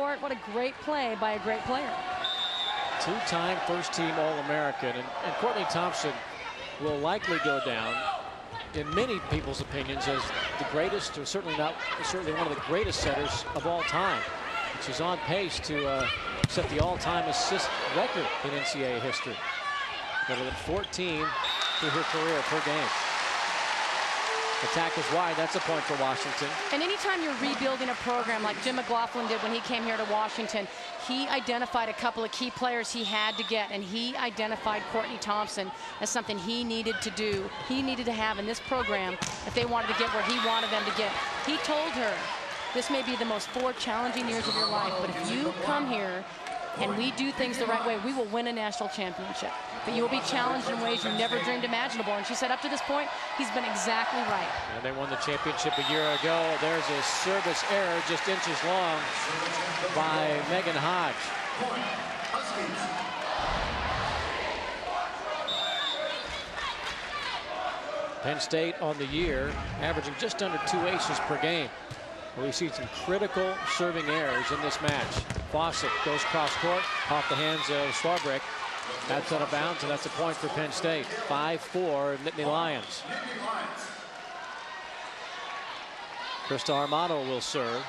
court. What a great play by a great player. Two-time first-team All-American, and Courtney Thompson will likely go down in many people's opinions as the greatest, or certainly one of the greatest setters of all time. She's on pace to set the all-time assist record in NCAA history. Better than 14 through her career per game. Attack is wide. That's a point for Washington. And anytime you're rebuilding a program like Jim McLaughlin did when he came here to Washington, he identified a couple of key players he had to get, and he identified Courtney Thompson as something he needed to do. He needed to have in this program if they wanted to get where he wanted them to get. He told her, this may be the most 4 challenging years of your life, but if you come here and we do things the right way, we will win a national championship. But you will be challenged in ways you never dreamed imaginable. And she said up to this point, he's been exactly right. And they won the championship a year ago. There's a service error just inches long by Megan Hodge. Penn State on the year, averaging just under 2 aces per game. We've seen some critical serving errors in this match. Fawcett goes cross court off the hands of Swarbrick. That's out of bounds, and that's a point for Penn State. 5-4 Nittany Lions. Krista Armato will serve.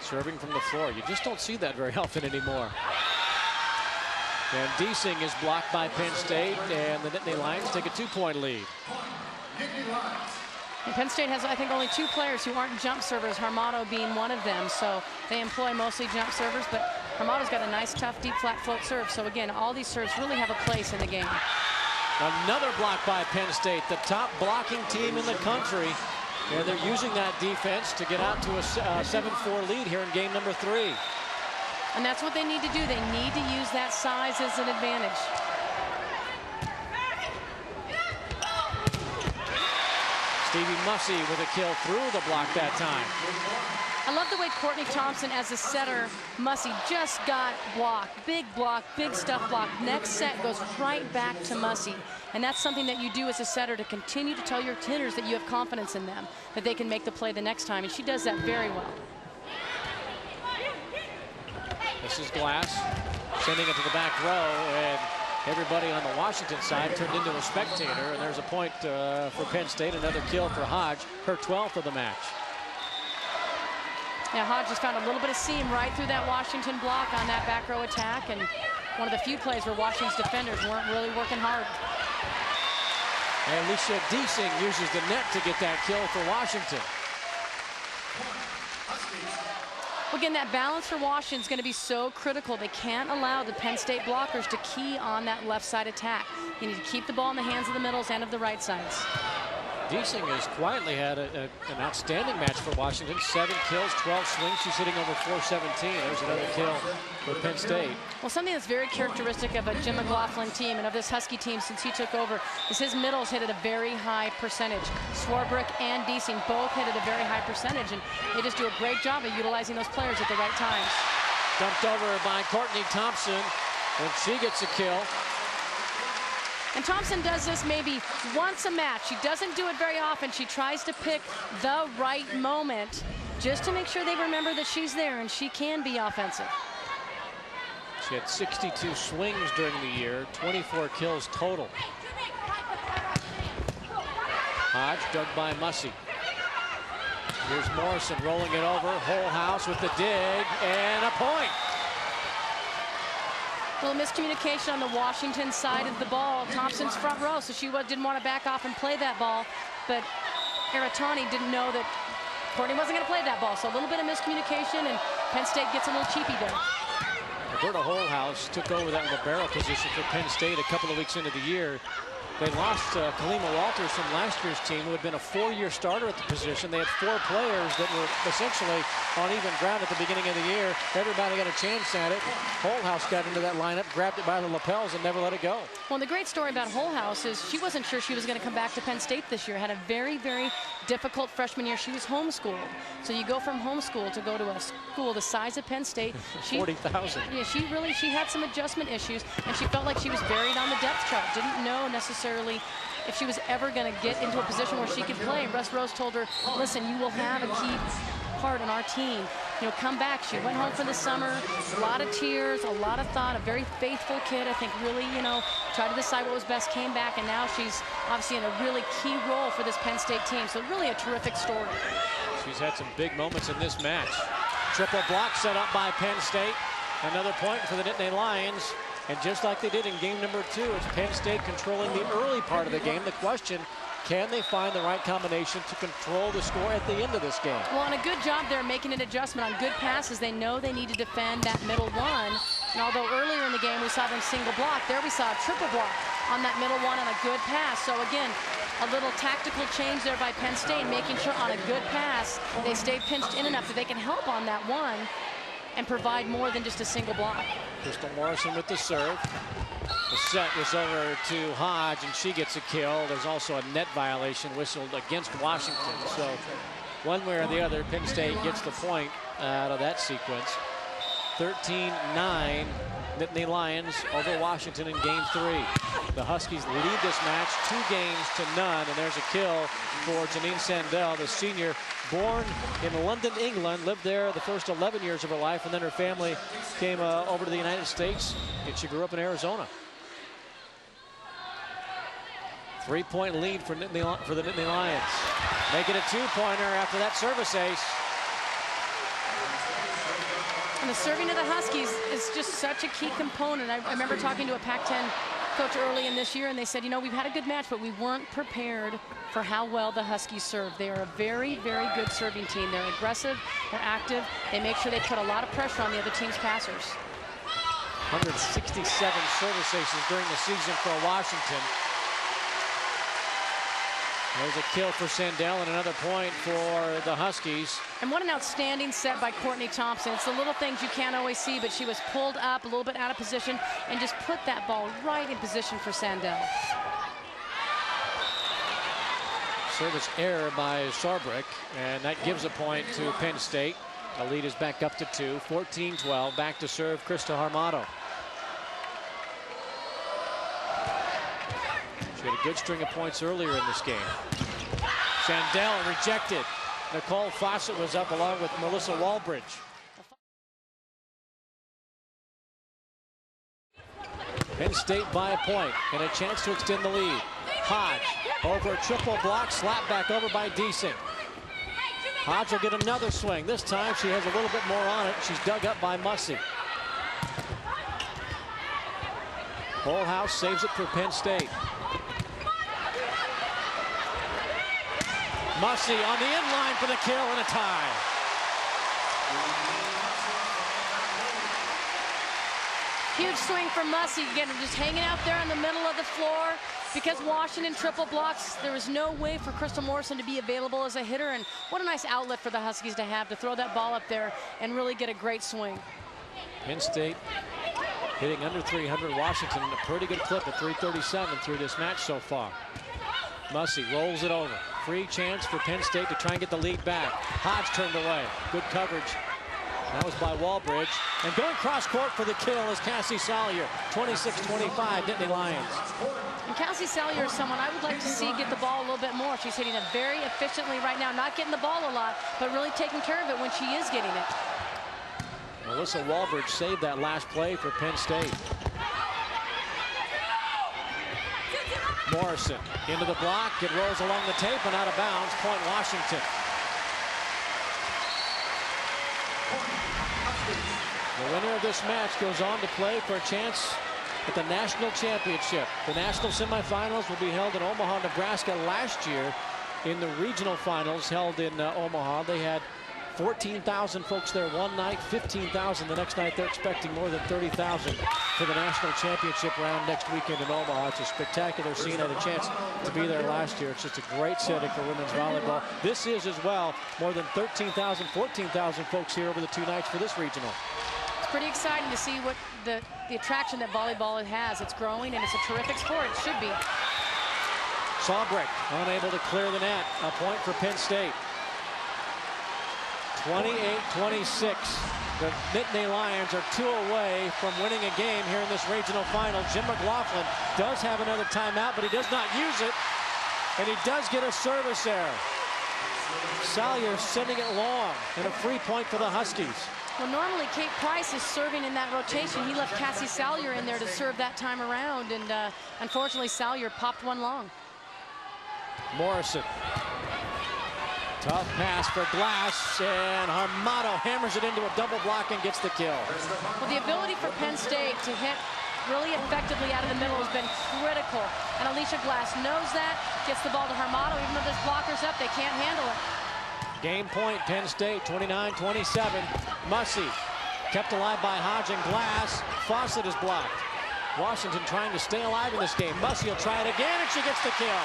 Serving from the floor. You just don't see that very often anymore. And Deasing is blocked by Penn State, and the Nittany Lions take a 2-point lead. And Penn State has, I think, only 2 players who aren't jump servers, Armato being one of them. So they employ mostly jump servers, but Armato's got a nice, tough, deep, flat float serve. So again, all these serves really have a place in the game. Another block by Penn State, the top blocking team in the country. And they're using that defense to get out to a 7-4 lead here in game number 3. And that's what they need to do. They need to use that size as an advantage. Stevie Mussey with a kill through the block that time. I love the way Courtney Thompson, as a setter, Mussey just got blocked. Big stuff block. Next set goes right back to Mussey. And that's something that you do as a setter, to continue to tell your hitters that you have confidence in them, that they can make the play the next time. And she does that very well. This is Glass sending it to the back row, and everybody on the Washington side turned into a spectator, and there's a point for Penn State. Another kill for Hodge, her 12th of the match. Yeah, Hodge just found a little bit of seam right through that Washington block on that back row attack, and one of the few plays where Washington's defenders weren't really working hard. And Alicia Deasing uses the net to get that kill for Washington. Again, that balance for Washington is going to be so critical. They can't allow the Penn State blockers to key on that left side attack. You need to keep the ball in the hands of the middles and of the right sides. Deasing has quietly had an outstanding match for Washington. 7 kills, 12 swings. She's hitting over 417. There's another kill for Penn State. Well, something that's very characteristic of a Jim McLaughlin team and of this Husky team since he took over is his middles hit at a very high percentage. Swarbrick and Deasing both hit at a very high percentage, and they just do a great job of utilizing those players at the right times. Dumped over by Courtney Thompson, and she gets a kill. And Thompson does this maybe once a match. She doesn't do it very often. She tries to pick the right moment just to make sure they remember that she's there and she can be offensive. She had 62 swings during the year, 24 kills total. Hodge dug by Mussey. Here's Morrison rolling it over. Holthouse with the dig, and a point. A little miscommunication on the Washington side of the ball. Thompson's front row, so she didn't want to back off and play that ball. But Aratani didn't know that Courtney wasn't going to play that ball. So a little bit of miscommunication, and Penn State gets a little cheapy there. Roberta Holthouse took over that libero position for Penn State a couple of weeks into the year. They lost Kalima Walters from last year's team, who had been a 4-year starter at the position. They had 4 players that were essentially on even ground at the beginning of the year. Everybody got a chance at it. Holthouse got into that lineup, grabbed it by the lapels, and never let it go. Well, the great story about Holthouse is she wasn't sure she was going to come back to Penn State this year. Had a very, very difficult freshman year. She was homeschooled. So you go from homeschool to go to a school the size of Penn State. 40,000. Yeah, she had some adjustment issues, and she felt like she was buried on the depth chart. Didn't know necessarily necessarily if she was ever going to get into a position where she could play. Russ Rose told her, listen, you will have a key part on our team. You know, come back. She went home for the summer, a lot of tears, a lot of thought, a very faithful kid. I think really, you know, tried to decide what was best, came back, and now she's obviously in a really key role for this Penn State team. So really a terrific story. She's had some big moments in this match. Triple block set up by Penn State. Another point for the Nittany Lions. And just like they did in game number 2, it's Penn State controlling the early part of the game. The question, can they find the right combination to control the score at the end of this game? Well, and a good job there making an adjustment on good passes. They know they need to defend that middle one. And although earlier in the game we saw them single block, there we saw a triple block on that middle one on a good pass. So again, a little tactical change there by Penn State, making sure on a good pass they stay pinched in enough that they can help on that one and provide more than just a single block. Crystal Morrison with the serve. The set was over to Hodge, and she gets a kill. There's also a net violation whistled against Washington. So one way or the other, Penn State gets the point out of that sequence. 13-9, Nittany Lions over Washington in game 3. The Huskies lead this match 2-0, and there's a kill for Janine Sandell, the senior, born in London, England, lived there the first 11 years of her life, and then her family came over to the United States, and she grew up in Arizona. 3-point lead for the Nittany Lions. Making a 2-pointer after that service ace. And the serving of the Huskies is just such a key component. I remember talking to a Pac-10 coach early in this year, and they said, you know, we've had a good match, but we weren't prepared for how well the Huskies serve. They are a very, very good serving team. They're aggressive, they're active, they make sure they put a lot of pressure on the other team's passers. 167 service aces during the season for Washington. There's a kill for Sandell and another point for the Huskies. And what an outstanding set by Courtney Thompson. It's the little things you can't always see, but she was pulled up a little bit out of position and just put that ball right in position for Sandell. Service error by Sarbrick, and that gives a point to Penn State. The lead is back up to 2, 14-12. Back to serve Krista Harmato. She had a good string of points earlier in this game. Sandell rejected. Nicole Fawcett was up along with Melissa Walbridge. Penn State by a point and a chance to extend the lead. Hodge over a triple block, slap back over by Deasing. Hodge will get another swing. This time she has a little bit more on it. She's dug up by Mussey. Holehouse saves it for Penn State. Mussey on the end line for the kill and a tie. Huge swing from Mussey. Again, just hanging out there in the middle of the floor. Because Washington triple blocks, there was no way for Crystal Morrison to be available as a hitter. And what a nice outlet for the Huskies to have, to throw that ball up there and really get a great swing. Penn State hitting under 300. Washington in a pretty good clip at 337 through this match so far. Mussey rolls it over. Free chance for Penn State to try and get the lead back. Hodge turned away. Good coverage. That was by Walbridge. And going cross court for the kill is Cassie Salyer. 26-25, Nittany Lions. And Cassie Salyer is someone I would like to see get the ball a little bit more. She's hitting it very efficiently right now. Not getting the ball a lot, but really taking care of it when she is getting it. Melissa Walbridge saved that last play for Penn State. Morrison into the block. It rolls along the tape and out of bounds. Point Washington. The winner of this match goes on to play for a chance at the national championship. The national semifinals will be held in Omaha, Nebraska. Last year in the regional finals held in Omaha, they had 14,000 folks there one night, 15,000 the next night. They're expecting more than 30,000 for the national championship round next weekend in Omaha. It's a spectacular scene. I had a chance to be there last year. It's just a great setting for women's volleyball. This is as well more than 13,000, 14,000 folks here over the 2 nights for this regional. It's pretty exciting to see what the attraction that volleyball has. It's growing and it's a terrific sport. It should be. Sawbrick unable to clear the net. A point for Penn State. 28-26. The Nittany Lions are 2 away from winning a game here in this regional final. Jim McLaughlin does have another timeout, but he does not use it. And he does get a service error. Salyer sending it long, and a free point for the Huskies. Well, normally Kate Price is serving in that rotation. He left Cassie Salyer in there to serve that time around, and unfortunately Salyer popped one long. Morrison. Tough pass for Glass, and Armato hammers it into a double block and gets the kill. Well, the ability for Penn State to hit really effectively out of the middle has been critical, and Alicia Glass knows that, gets the ball to Armato. Even though there's blockers up, they can't handle it. Game point, Penn State, 29-27. Mussey kept alive by Hodge and Glass. Fawcett is blocked. Washington trying to stay alive in this game. Mussey will try it again, and she gets the kill.